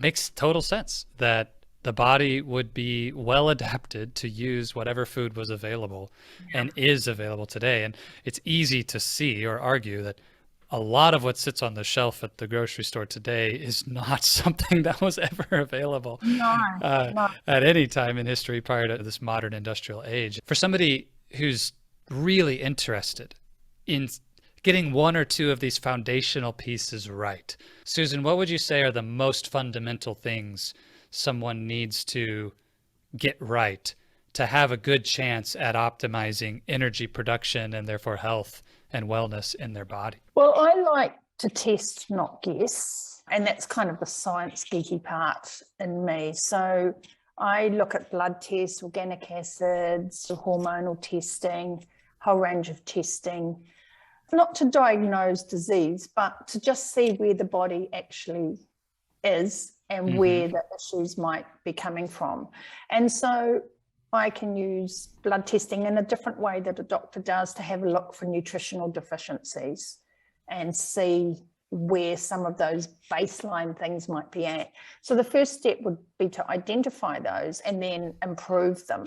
makes total sense that the body would be well adapted to use whatever food was available and is available today. And it's easy to see or argue that a lot of what sits on the shelf at the grocery store today is not something that was ever available No, uh, no. at any time in history prior to this modern industrial age. For somebody who's really interested in getting one or two of these foundational pieces right, Susan, what would you say are the most fundamental things someone needs to get right to have a good chance at optimizing energy production and therefore health and wellness in their body? Well, I like to test, not guess. And that's kind of the science geeky part in me. So I look at blood tests, organic acids, hormonal testing, whole range of testing, not to diagnose disease, but to just see where the body actually is and where the issues might be coming from. And so I can use blood testing in a different way that a doctor does to have a look for nutritional deficiencies and see where some of those baseline things might be at. So the first step would be to identify those and then improve them.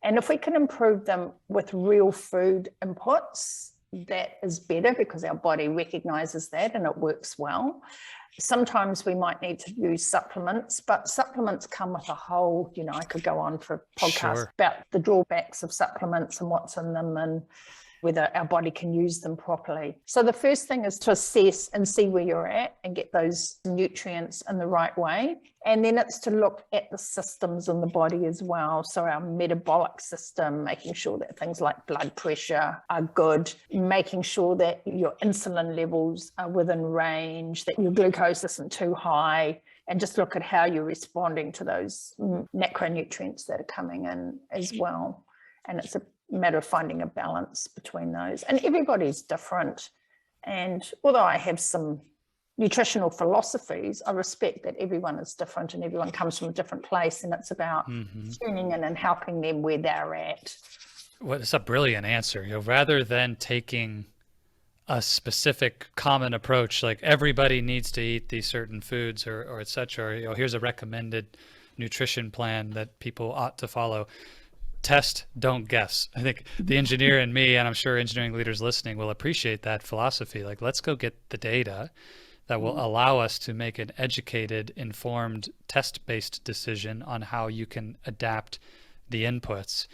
And if we can improve them with real food inputs, that is better because our body recognizes that and it works well. Sometimes we might need to use supplements, but supplements come with a whole, I could go on for a podcast Sure. about the drawbacks of supplements and what's in them and whether our body can use them properly. So the first thing is to assess and see where you're at and get those nutrients in the right way. And then it's to look at the systems in the body as well. So our metabolic system, making sure that things like blood pressure are good, making sure that your insulin levels are within range, that your glucose isn't too high, and just look at how you're responding to those macronutrients that are coming in as well. And it's a matter of finding a balance between those. And everybody's different. And although I have some nutritional philosophies, I respect that everyone is different and everyone comes from a different place. And it's about tuning in and helping them where they're at. Well, it's a brilliant answer. Rather than taking a specific common approach, like everybody needs to eat these certain foods or et cetera, here's a recommended nutrition plan that people ought to follow. Test, don't guess. I think the engineer in me, and I'm sure engineering leaders listening will appreciate that philosophy. Like, let's go get the data that will allow us to make an educated, informed, test-based decision on how you can adapt the inputs.